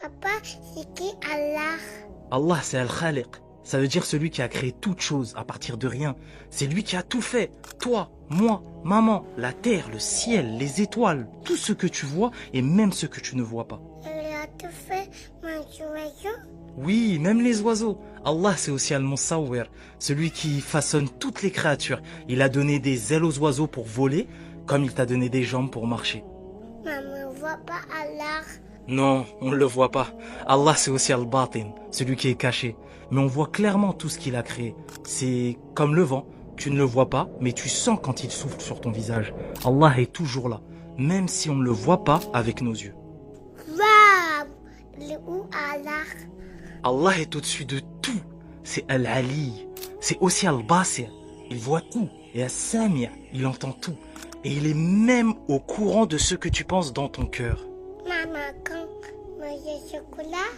Papa, c'est qui Allah? Allah, c'est Al-Khaliq. Ça veut dire celui qui a créé toute chose à partir de rien. C'est lui qui a tout fait. Toi, moi, maman, la terre, le ciel, les étoiles, tout ce que tu vois et même ce que tu ne vois pas. Il a tout fait, mon oiseau. Oui, même les oiseaux. Allah, c'est aussi Al-Musawwir, celui qui façonne toutes les créatures. Il a donné des ailes aux oiseaux pour voler, comme il t'a donné des jambes pour marcher. Maman ne voit pas Allah. Non, on ne le voit pas. Allah, c'est aussi Al-Batin, celui qui est caché. Mais on voit clairement tout ce qu'il a créé. C'est comme le vent. Tu ne le vois pas, mais tu sens quand il souffle sur ton visage. Allah est toujours là, même si on ne le voit pas avec nos yeux. Waouh! Il est où Allah? Allah est au-dessus de tout. C'est Al-Ali. C'est aussi Al-Basir. Il voit tout. Et Al-Sami', il entend tout. Et il est même au courant de ce que tu penses dans ton cœur. Maman, quand manger chocolat?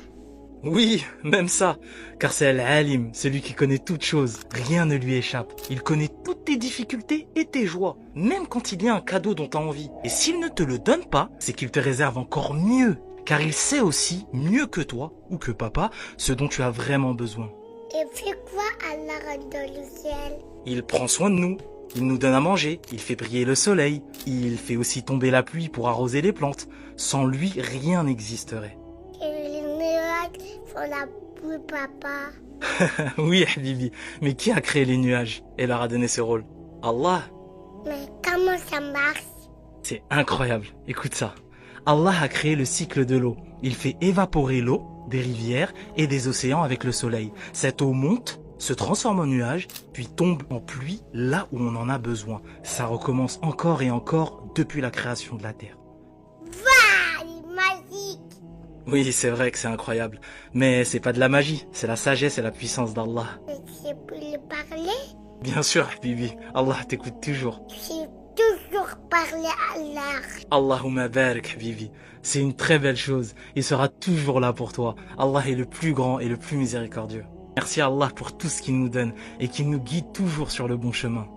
Oui, même ça. Car c'est Al-Alim, celui qui connaît toutes choses. Rien ne lui échappe. Il connaît toutes tes difficultés et tes joies. Même quand il y a un cadeau dont tu as envie. Et s'il ne te le donne pas, c'est qu'il te réserve encore mieux. Car il sait aussi, mieux que toi ou que papa, ce dont tu as vraiment besoin. Il fait quoi Allah dans le ciel? Il prend soin de nous. Il nous donne à manger. Il fait briller le soleil. Il fait aussi tomber la pluie pour arroser les plantes. Sans lui, rien n'existerait. Et les nuages font la pluie, papa. Oui, Habibi. Mais qui a créé les nuages et leur a donné ce rôle? Allah. Mais comment ça marche? C'est incroyable. Écoute ça. Allah a créé le cycle de l'eau. Il fait évaporer l'eau des rivières et des océans avec le soleil. Cette eau monte, se transforme en nuage, puis tombe en pluie là où on en a besoin. Ça recommence encore et encore depuis la création de la terre. Waouh! Il est magique! Oui, c'est vrai que c'est incroyable. Mais c'est pas de la magie, c'est la sagesse et la puissance d'Allah. Je peux lui parler? Bien sûr, Habibi. Allah t'écoute toujours. J'ai toujours parlé à Allah. Allahumma barik, Habibi. C'est une très belle chose. Il sera toujours là pour toi. Allah est le plus grand et le plus miséricordieux. Merci à Allah pour tout ce qu'il nous donne et qu'il nous guide toujours sur le bon chemin.